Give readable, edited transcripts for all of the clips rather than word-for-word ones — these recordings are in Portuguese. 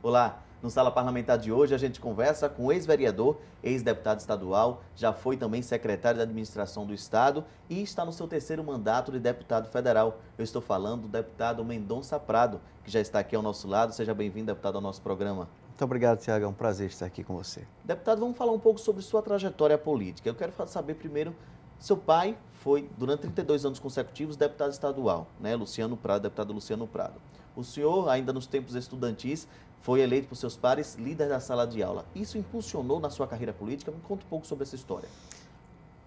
Olá, no Sala Parlamentar de hoje a gente conversa com o ex-vereador, ex-deputado estadual, já foi também secretário da Administração do Estado e está no seu terceiro mandato de deputado federal. Eu estou falando do deputado Mendonça Prado, que já está aqui ao nosso lado. Seja bem-vindo, deputado, ao nosso programa. Muito obrigado, Tiago. É um prazer estar aqui com você. Deputado, vamos falar um pouco sobre sua trajetória política. Eu quero saber primeiro, seu pai foi, durante 32 anos consecutivos, deputado estadual, né? Luciano Prado, deputado Luciano Prado. O senhor, ainda nos tempos estudantis, foi eleito por seus pares líder da sala de aula. Isso impulsionou na sua carreira política? Me conta um pouco sobre essa história.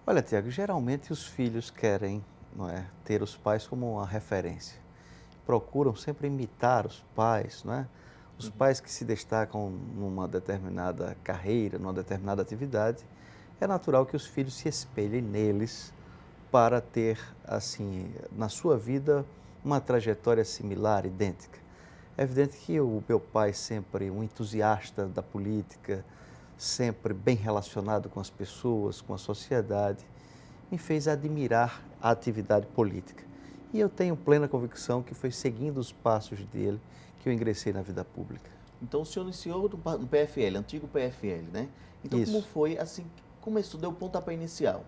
Olha, Tiago, geralmente os filhos querem, não é, ter os pais como uma referência. Procuram sempre imitar os pais, não é? Os pais que se destacam numa determinada carreira, numa determinada atividade, é natural que os filhos se espelhem neles para ter, assim, na sua vida, uma trajetória similar, idêntica. É evidente que o meu pai, sempre um entusiasta da política, sempre bem relacionado com as pessoas, com a sociedade, me fez admirar a atividade política. E eu tenho plena convicção que foi seguindo os passos dele que eu ingressei na vida pública. Então, o senhor iniciou no PFL, antigo PFL, né? Então, Isso. como foi, assim, começou, deu o pontapé inicial?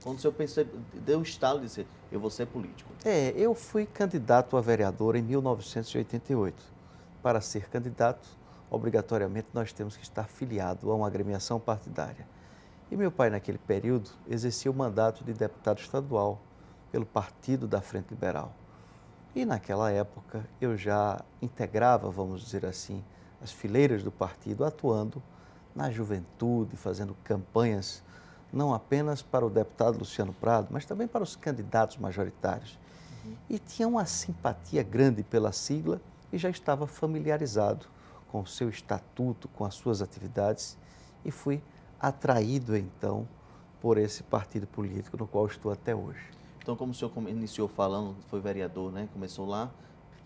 Quando o senhor pensou, deu o estalo de dizer, eu vou ser político. Eu fui candidato a vereador em 1988. Para ser candidato, obrigatoriamente nós temos que estar filiado a uma agremiação partidária. E meu pai, naquele período, exercia o mandato de deputado estadual pelo Partido da Frente Liberal. E naquela época eu já integrava, vamos dizer assim, as fileiras do partido, atuando na juventude, fazendo campanhas, não apenas para o deputado Luciano Prado, mas também para os candidatos majoritários. E tinha uma simpatia grande pela sigla e já estava familiarizado com o seu estatuto, com as suas atividades, e fui atraído então por esse partido político no qual estou até hoje. Então, como o senhor iniciou falando, foi vereador, né? Começou lá,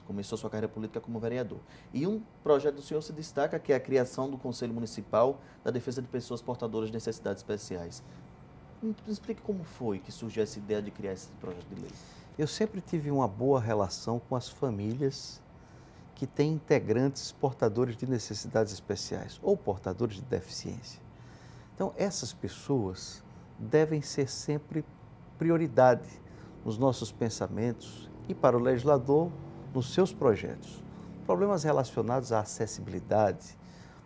começou sua carreira política como vereador. E um projeto do senhor se destaca, que é a criação do Conselho Municipal da Defesa de Pessoas Portadoras de Necessidades Especiais. Me explique como foi que surgiu essa ideia de criar esse projeto de lei. Eu sempre tive uma boa relação com as famílias que têm integrantes portadores de necessidades especiais ou portadores de deficiência. Então, essas pessoas devem ser sempre prioridade nos nossos pensamentos e para o legislador nos seus projetos. Problemas relacionados à acessibilidade,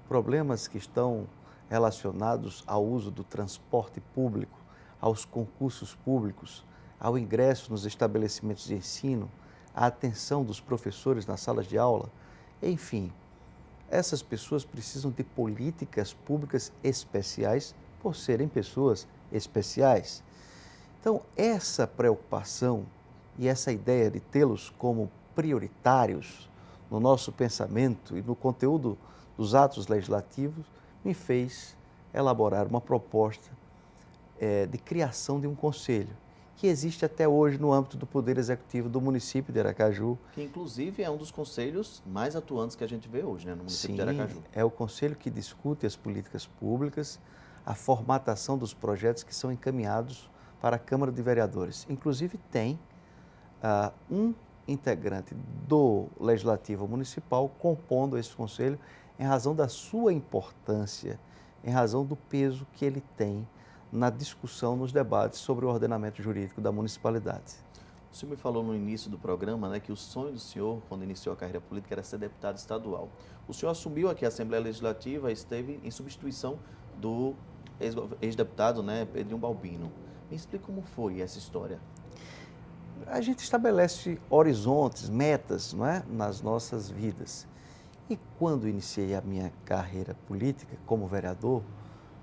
problemas que estão relacionados ao uso do transporte público, aos concursos públicos, ao ingresso nos estabelecimentos de ensino, à atenção dos professores nas salas de aula, enfim, essas pessoas precisam de políticas públicas especiais por serem pessoas especiais. Então, essa preocupação e essa ideia de tê-los como prioritários no nosso pensamento e no conteúdo dos atos legislativos me fez elaborar uma proposta de criação de um conselho, que existe até hoje no âmbito do Poder Executivo do município de Aracaju. Que, inclusive, é um dos conselhos mais atuantes que a gente vê hoje, né, no município de Aracaju. É o conselho que discute as políticas públicas, a formatação dos projetos que são encaminhados para a Câmara de Vereadores. Inclusive, tem um integrante do Legislativo Municipal compondo esse conselho em razão da sua importância, em razão do peso que ele tem na discussão, nos debates sobre o ordenamento jurídico da municipalidade. O senhor me falou no início do programa, né, que o sonho do senhor, quando iniciou a carreira política, era ser deputado estadual. O senhor assumiu aqui a Assembleia Legislativa e esteve em substituição do ex-deputado, né, Pedrinho Balbino. Me explica como foi essa história. A gente estabelece horizontes, metas, não é, nas nossas vidas. E quando iniciei a minha carreira política como vereador,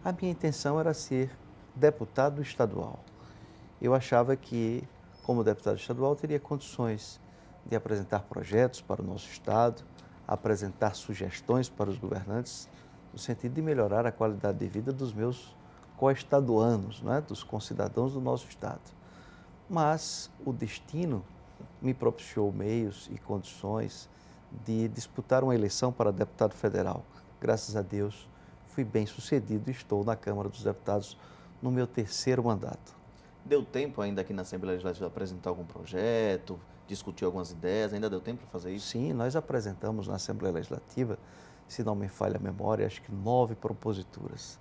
a minha intenção era ser deputado estadual. Eu achava que, como deputado estadual, teria condições de apresentar projetos para o nosso estado, apresentar sugestões para os governantes, no sentido de melhorar a qualidade de vida dos meus coestaduanos, não é? Dos concidadãos do nosso estado. Mas o destino me propiciou meios e condições de disputar uma eleição para deputado federal. Graças a Deus, fui bem sucedido e estou na Câmara dos Deputados no meu terceiro mandato. Deu tempo ainda aqui na Assembleia Legislativa de apresentar algum projeto, discutir algumas ideias? Ainda deu tempo para fazer isso? Sim, nós apresentamos na Assembleia Legislativa se não me falha a memória, acho que 9 proposituras.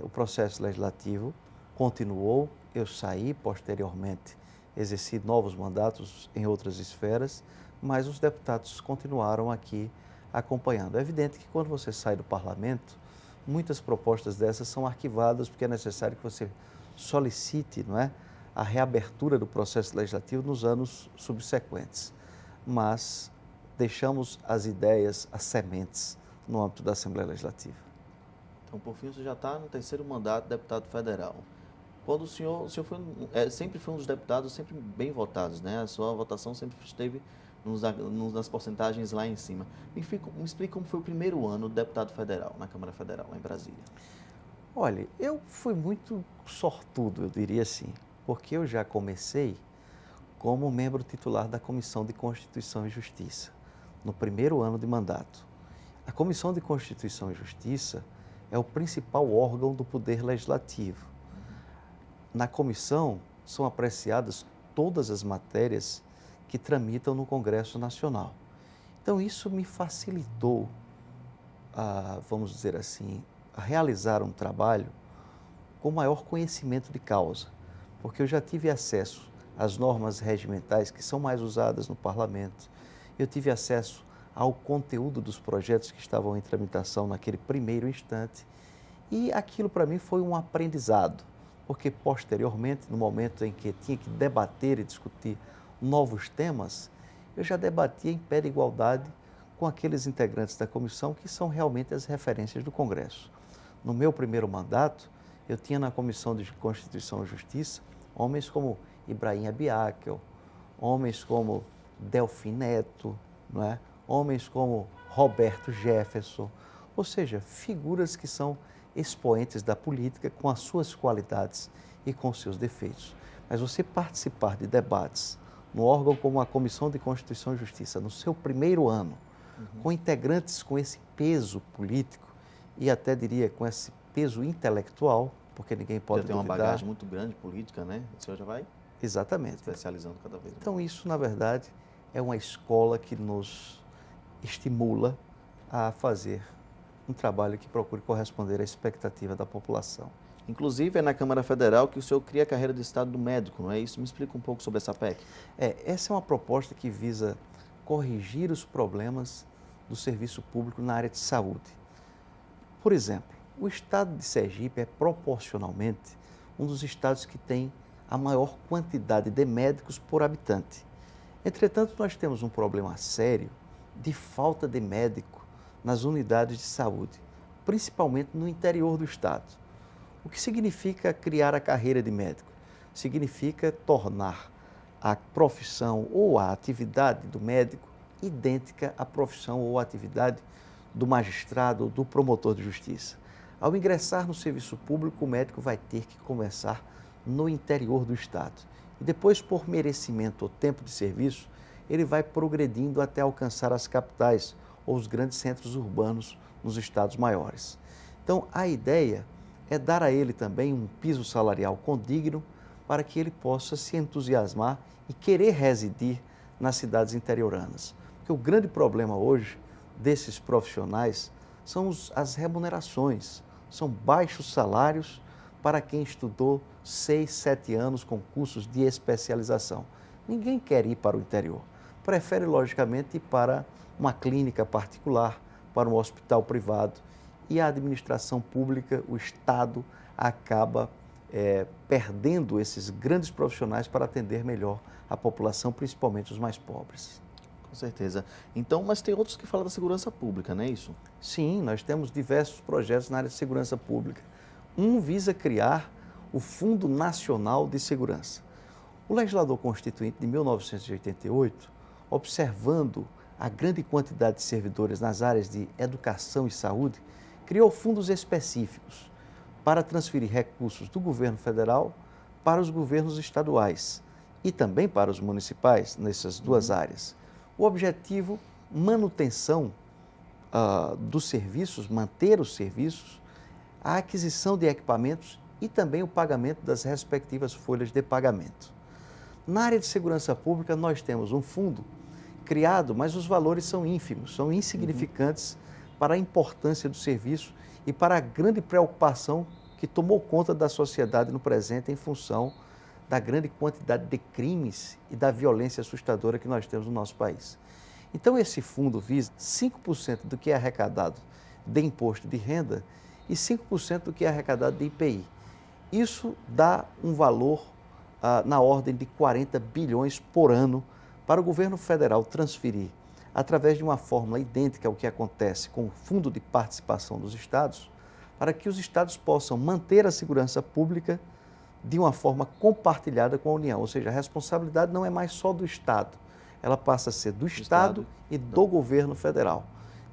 O processo legislativo continuou, eu saí posteriormente, exerci novos mandatos em outras esferas, mas os deputados continuaram aqui acompanhando. É evidente que quando você sai do parlamento, muitas propostas dessas são arquivadas porque é necessário que você solicite, não é, a reabertura do processo legislativo nos anos subsequentes. Mas deixamos as ideias, as sementes, no âmbito da Assembleia Legislativa. Então, por fim, você já está no 3º mandato de deputado federal. Quando o senhor foi, sempre foi um dos deputados sempre bem votados, né? A sua votação sempre esteve nas porcentagens lá em cima. Me explica como foi o primeiro ano do deputado federal, na Câmara Federal, lá em Brasília. Olha, eu fui muito sortudo, eu diria assim, porque eu já comecei como membro titular da Comissão de Constituição e Justiça, no primeiro ano de mandato. A Comissão de Constituição e Justiça é o principal órgão do Poder Legislativo. Na comissão são apreciadas todas as matérias que tramitam no Congresso Nacional. Então, isso me facilitou, vamos dizer assim, a realizar um trabalho com maior conhecimento de causa, porque eu já tive acesso às normas regimentais que são mais usadas no Parlamento, eu tive acesso ao conteúdo dos projetos que estavam em tramitação naquele primeiro instante, e aquilo para mim foi um aprendizado, porque posteriormente, no momento em que tinha que debater e discutir novos temas, eu já debatia em pé de igualdade com aqueles integrantes da comissão que são realmente as referências do Congresso. No meu primeiro mandato, eu tinha na Comissão de Constituição e Justiça homens como Ibrahim Abiakel, homens como Delfim Neto, não é? Homens como Roberto Jefferson, ou seja, figuras que são expoentes da política com as suas qualidades e com seus defeitos. Mas você participar de debates no órgão como a Comissão de Constituição e Justiça, no seu primeiro ano, com integrantes com esse peso político e até diria com esse peso intelectual, porque ninguém pode duvidar. Já tem uma duvidar. bagagem muito grande política, né? O senhor já vai Exatamente. especializando cada vez mais. Então isso, na verdade, é uma escola que nos estimula a fazer um trabalho que procure corresponder à expectativa da população. Inclusive, é na Câmara Federal que o senhor cria a carreira de Estado do médico, não é isso? Me explica um pouco sobre essa PEC. Essa é uma proposta que visa corrigir os problemas do serviço público na área de saúde. Por exemplo, o estado de Sergipe é proporcionalmente um dos estados que tem a maior quantidade de médicos por habitante. Entretanto, nós temos um problema sério de falta de médico nas unidades de saúde, principalmente no interior do estado. O que significa criar a carreira de médico? Significa tornar a profissão ou a atividade do médico idêntica à profissão ou à atividade do magistrado ou do promotor de justiça. Ao ingressar no serviço público, o médico vai ter que começar no interior do estado. E depois, por merecimento ou tempo de serviço, ele vai progredindo até alcançar as capitais ou os grandes centros urbanos nos estados maiores. Então, a ideia é dar a ele também um piso salarial condigno para que ele possa se entusiasmar e querer residir nas cidades interioranas. Porque o grande problema hoje desses profissionais são as remunerações, são baixos salários para quem estudou 6, 7 anos com cursos de especialização. Ninguém quer ir para o interior, prefere logicamente ir para uma clínica particular, para um hospital privado, e a administração pública, o Estado, acaba perdendo esses grandes profissionais para atender melhor a população, principalmente os mais pobres. Com certeza. Então, mas tem outros que falam da segurança pública, não é isso? Sim, nós temos diversos projetos na área de segurança pública. Um visa criar o Fundo Nacional de Segurança. O legislador constituinte de 1988, observando a grande quantidade de servidores nas áreas de educação e saúde, criou fundos específicos para transferir recursos do governo federal para os governos estaduais e também para os municipais nessas duas áreas. O objetivo, manutenção dos serviços, manter os serviços, a aquisição de equipamentos e também o pagamento das respectivas folhas de pagamento. Na área de segurança pública, nós temos um fundo criado, mas os valores são ínfimos, são insignificantes para a importância do serviço e para a grande preocupação que tomou conta da sociedade no presente em função da grande quantidade de crimes e da violência assustadora que nós temos no nosso país. Então, esse fundo visa 5% do que é arrecadado de imposto de renda e 5% do que é arrecadado de IPI. Isso dá um valor na ordem de 40 bilhões por ano para o governo federal transferir, através de uma fórmula idêntica ao que acontece com o Fundo de Participação dos Estados, para que os estados possam manter a segurança pública de uma forma compartilhada com a União. Ou seja, a responsabilidade não é mais só do Estado, ela passa a ser do Estado e do governo federal.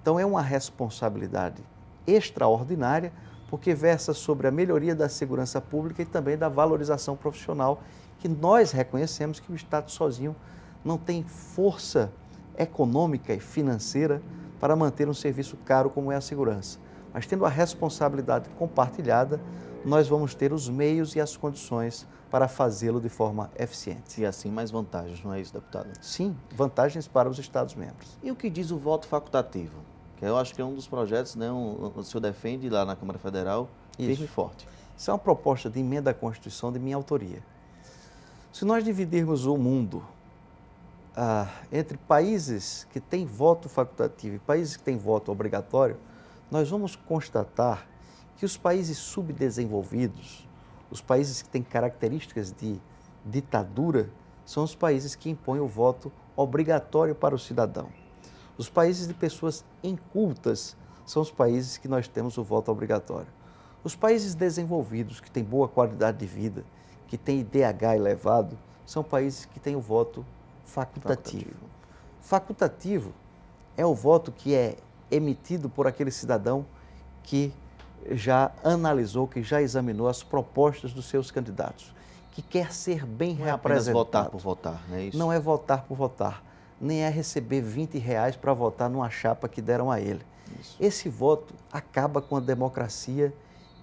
Então, é uma responsabilidade extraordinária, porque versa sobre a melhoria da segurança pública e também da valorização profissional, que nós reconhecemos que o Estado sozinho não tem força econômica e financeira para manter um serviço caro como é a segurança. Mas tendo a responsabilidade compartilhada, nós vamos ter os meios e as condições para fazê-lo de forma eficiente. E assim mais vantagens, não é isso, deputado? Sim, vantagens para os Estados-membros. E o que diz o voto facultativo? Que eu acho que é um dos projetos, né, o senhor defende lá na Câmara Federal, firme e forte. Isso é uma proposta de emenda à Constituição de minha autoria. Se nós dividirmos o mundo entre países que têm voto facultativo e países que têm voto obrigatório, nós vamos constatar que os países subdesenvolvidos, os países que têm características de ditadura, são os países que impõem o voto obrigatório para o cidadão. Os países de pessoas incultas são os países que nós temos o voto obrigatório. Os países desenvolvidos, que têm boa qualidade de vida, que têm IDH elevado, são países que têm o voto facultativo. Facultativo é o voto que é emitido por aquele cidadão que já analisou, que já examinou as propostas dos seus candidatos, que quer ser bem representado. Não é apenas votar por votar, não é isso? Não é votar por votar, nem é receber R$20 para votar numa chapa que deram a ele. Isso. Esse voto acaba com a democracia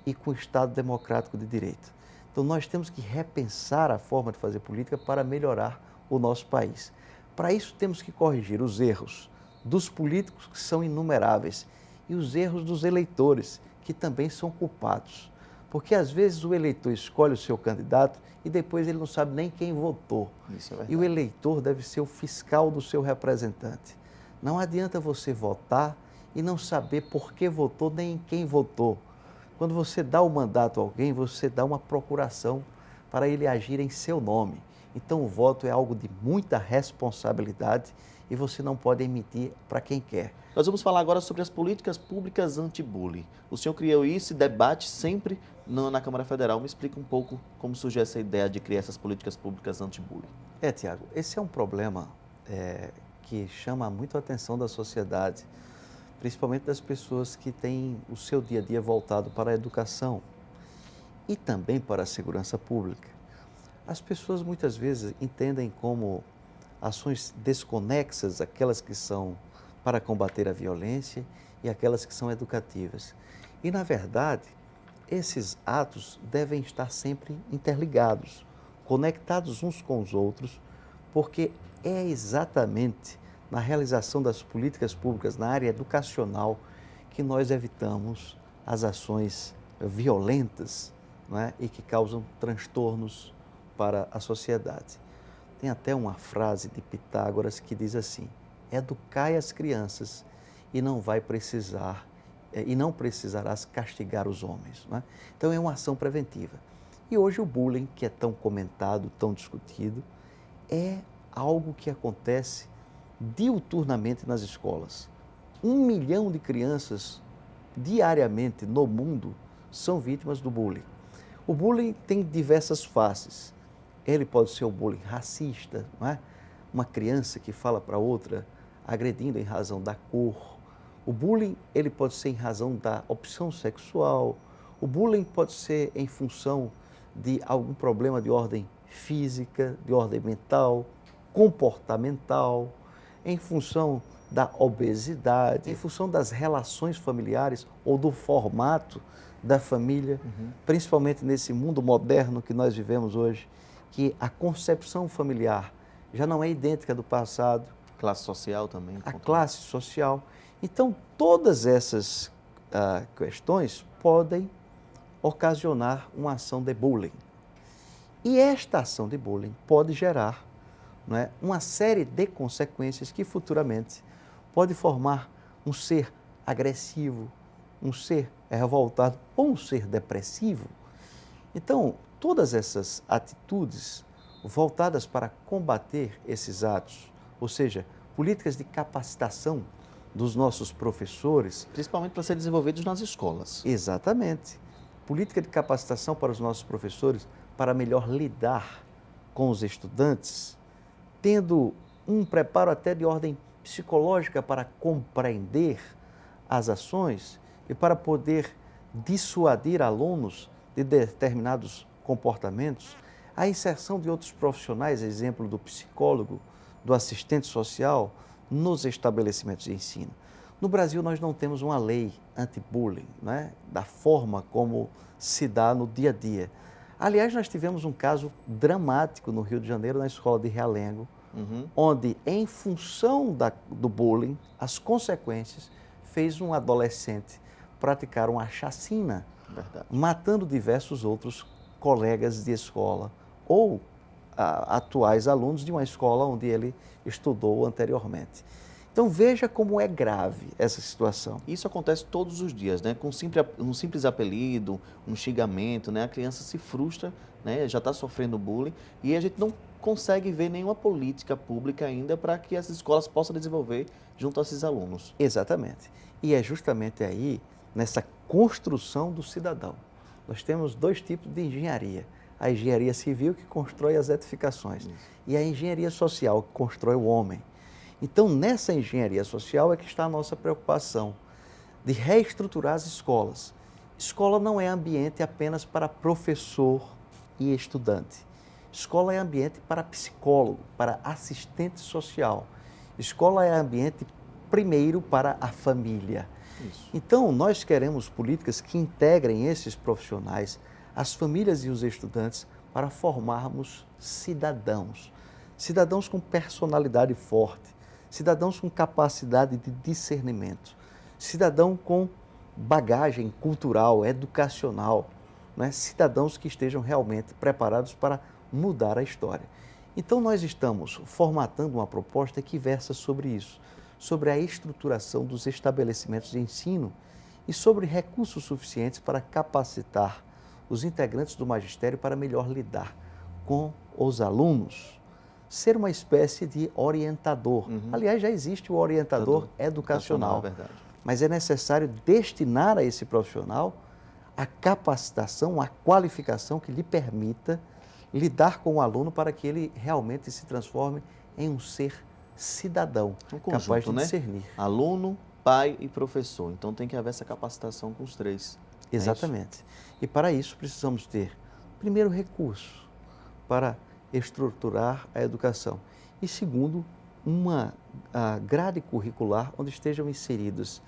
e com o Estado democrático de direito. Então, nós temos que repensar a forma de fazer política para melhorar o nosso país. Para isso, temos que corrigir os erros dos políticos, que são inumeráveis, e os erros dos eleitores, que também são culpados. Porque, às vezes, o eleitor escolhe o seu candidato e depois ele não sabe nem quem votou. Isso é verdade. E o eleitor deve ser o fiscal do seu representante. Não adianta você votar e não saber por que votou nem em quem votou. Quando você dá o mandato a alguém, você dá uma procuração para ele agir em seu nome. Então, o voto é algo de muita responsabilidade e você não pode emitir para quem quer. Nós vamos falar agora sobre as políticas públicas anti-bullying. O senhor criou isso e debate sempre na Câmara Federal. Me explica um pouco como surgiu essa ideia de criar essas políticas públicas anti-bullying. Tiago, esse é um problema que chama muito a atenção da sociedade, principalmente das pessoas que têm o seu dia a dia voltado para a educação e também para a segurança pública. As pessoas muitas vezes entendem como ações desconexas aquelas que são para combater a violência e aquelas que são educativas. E, na verdade, esses atos devem estar sempre interligados, conectados uns com os outros, porque é exatamente na realização das políticas públicas na área educacional que nós evitamos as ações violentas, não é? E que causam transtornos para a sociedade. Tem até uma frase de Pitágoras que diz assim: educai as crianças e não precisarás castigar os homens. Não é? Então é uma ação preventiva. E hoje o bullying, que é tão comentado, tão discutido, é algo que acontece diuturnamente nas escolas. 1 milhão de crianças diariamente no mundo são vítimas do bullying. O bullying tem diversas faces. Ele pode ser o bullying racista, não é? Uma criança que fala para outra agredindo em razão da cor. O bullying ele pode ser em razão da opção sexual. O bullying pode ser em função de algum problema de ordem física, de ordem mental, comportamental, em função da obesidade, em função das relações familiares ou do formato da família, principalmente nesse mundo moderno que nós vivemos hoje, que a concepção familiar já não é idêntica do passado. Classe social também. A classe social. Então, todas essas questões podem ocasionar uma ação de bullying. E esta ação de bullying pode gerar, não é, uma série de consequências que futuramente pode formar um ser agressivo, um ser revoltado ou um ser depressivo. Então, todas essas atitudes voltadas para combater esses atos, ou seja, políticas de capacitação dos nossos professores. Principalmente para ser desenvolvidos nas escolas. Exatamente. Política de capacitação para os nossos professores para melhor lidar com os estudantes, tendo um preparo até de ordem psicológica para compreender as ações e para poder dissuadir alunos de determinados comportamentos, a inserção de outros profissionais, exemplo do psicólogo, do assistente social, nos estabelecimentos de ensino. No Brasil, nós não temos uma lei anti-bullying, né, da forma como se dá no dia a dia. Aliás, nós tivemos um caso dramático no Rio de Janeiro, na escola de Realengo, onde, em função do bullying, as consequências, fez um adolescente praticar uma chacina, matando diversos outros colegas de escola ou atuais alunos de uma escola onde ele estudou anteriormente. Então, veja como é grave essa situação. Isso acontece todos os dias, né? Com um simples apelido, um xingamento, né? A criança se frustra, né? Já está sofrendo bullying e a gente não consegue ver nenhuma política pública ainda para que as escolas possam desenvolver junto a esses alunos. Exatamente. E é justamente aí, nessa construção do cidadão. Nós temos dois tipos de engenharia. A engenharia civil, que constrói as edificações, e a engenharia social, que constrói o homem. Então, nessa engenharia social é que está a nossa preocupação de reestruturar as escolas. Escola não é ambiente apenas para professor e estudante. Escola é ambiente para psicólogo, para assistente social. Escola é ambiente, primeiro, para a família. Isso. Então, nós queremos políticas que integrem esses profissionais, as famílias e os estudantes, para formarmos cidadãos. Cidadãos com personalidade forte, cidadãos com capacidade de discernimento, cidadão com bagagem cultural, educacional, né? Cidadãos que estejam realmente preparados para mudar a história. Então, nós estamos formatando uma proposta que versa sobre isso, sobre a estruturação dos estabelecimentos de ensino e sobre recursos suficientes para capacitar os integrantes do magistério para melhor lidar com os alunos. Ser uma espécie de orientador. Aliás, já existe o orientador educacional, mas é necessário destinar a esse profissional a capacitação, a qualificação que lhe permita lidar com o aluno para que ele realmente se transforme em um ser cidadão, capaz de discernir. Aluno, pai e professor. Então tem que haver essa capacitação com os três. Exatamente. E para isso precisamos ter, primeiro, recurso para estruturar a educação. E segundo, uma grade curricular onde estejam inseridos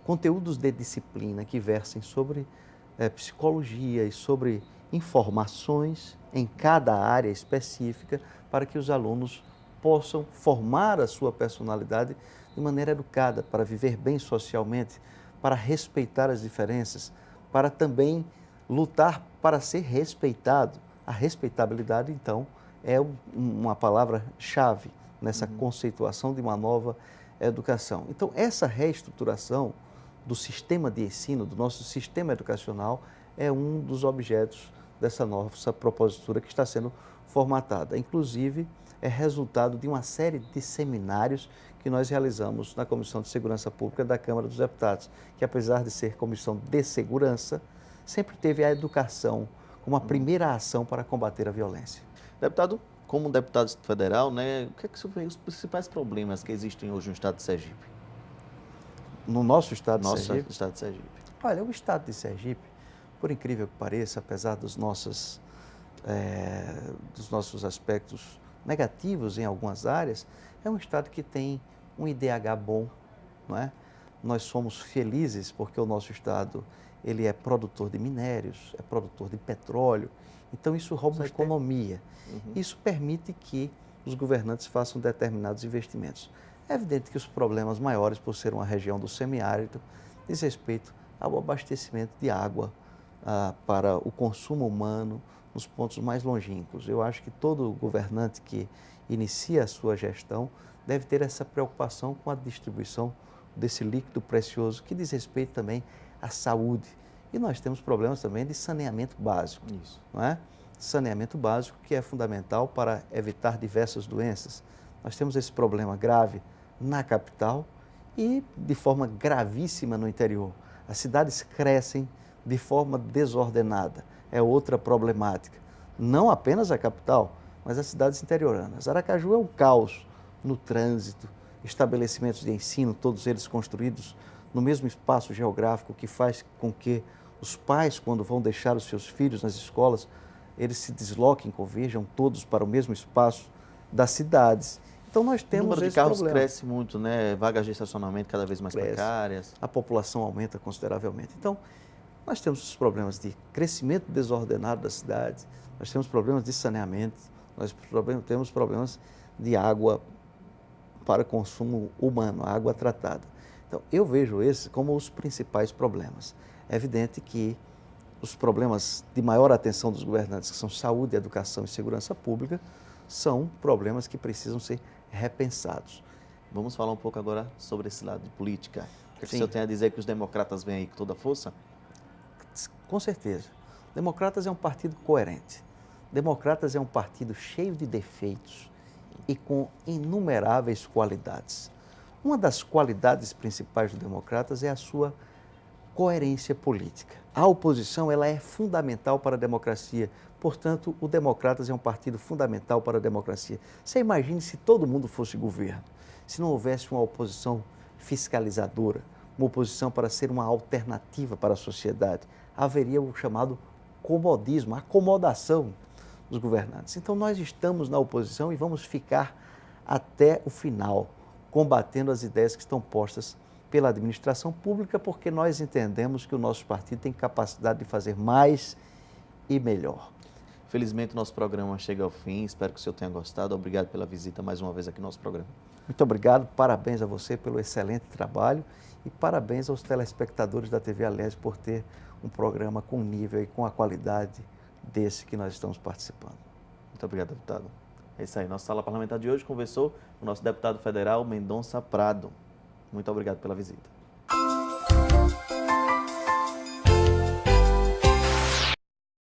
conteúdos de disciplina que versem sobre psicologia e sobre informações em cada área específica para que os alunos possam formar a sua personalidade de maneira educada, para viver bem socialmente, para respeitar as diferenças, para também lutar para ser respeitado. A respeitabilidade, então, é uma palavra-chave nessa conceituação de uma nova educação. Então, essa reestruturação do sistema de ensino, do nosso sistema educacional, é um dos objetos dessa nossa propositura que está sendo formatada. Inclusive, é resultado de uma série de seminários que nós realizamos na Comissão de Segurança Pública da Câmara dos Deputados, que apesar de ser comissão de segurança, sempre teve a educação como a primeira ação para combater a violência. Deputado, como deputado federal, né, o que são os principais problemas que existem hoje no estado de Sergipe? No nosso estado de Nosso Sergipe? estado de Sergipe. Olha, o estado de Sergipe, por incrível que pareça, apesar dos nossos aspectos negativos em algumas áreas, é um estado que tem um IDH bom, não é? Nós somos felizes porque o nosso estado ele é produtor de minérios, é produtor de petróleo, então isso rouba a economia. Isso permite que os governantes façam determinados investimentos. É evidente que os problemas maiores, por ser uma região do semiárido, diz respeito ao abastecimento de água para o consumo humano nos pontos mais longínquos. Eu acho que todo governante que inicia a sua gestão deve ter essa preocupação com a distribuição desse líquido precioso que diz respeito também à saúde. E nós temos problemas também de saneamento básico, Isso. não é? Saneamento básico que é fundamental para evitar diversas doenças. Nós temos esse problema grave na capital e de forma gravíssima no interior. As cidades crescem de forma desordenada, é outra problemática. Não apenas a capital, mas as cidades interioranas. Aracaju é um caos no trânsito, estabelecimentos de ensino, todos eles construídos no mesmo espaço geográfico, que faz com que os pais, quando vão deixar os seus filhos nas escolas, eles se desloquem, converjam todos para o mesmo espaço das cidades. Então nós temos O número de esse carros problema. cresce muito, né? Vagas de estacionamento cada vez mais Cresce. precárias. A população aumenta consideravelmente. Então, nós temos os problemas de crescimento desordenado das cidades, nós temos problemas de saneamento, nós temos problemas de água para consumo humano, água tratada. Então, eu vejo esses como os principais problemas. É evidente que os problemas de maior atenção dos governantes, que são saúde, educação e segurança pública, são problemas que precisam ser repensados. Vamos falar um pouco agora sobre esse lado de política. O que o Sim. senhor tem a dizer que os democratas vêm aí com toda a força? Com certeza. Democratas é um partido coerente. Democratas é um partido cheio de defeitos e com inumeráveis qualidades. Uma das qualidades principais do Democratas é a sua coerência política. A oposição ela é fundamental para a democracia, portanto, o Democratas é um partido fundamental para a democracia. Você imagine se todo mundo fosse governo, se não houvesse uma oposição fiscalizadora, uma oposição para ser uma alternativa para a sociedade, haveria o chamado comodismo, a acomodação dos governantes. Então, nós estamos na oposição e vamos ficar até o final, combatendo as ideias que estão postas pela administração pública, porque nós entendemos que o nosso partido tem capacidade de fazer mais e melhor. Felizmente, o nosso programa chega ao fim. Espero que o senhor tenha gostado. Obrigado pela visita mais uma vez aqui no nosso programa. Muito obrigado, parabéns a você pelo excelente trabalho e parabéns aos telespectadores da TV Alerj por ter um programa com nível e com a qualidade desse que nós estamos participando. Muito obrigado, deputado. É isso aí. Nossa sala parlamentar de hoje conversou com o nosso deputado federal, Mendonça Prado. Muito obrigado pela visita.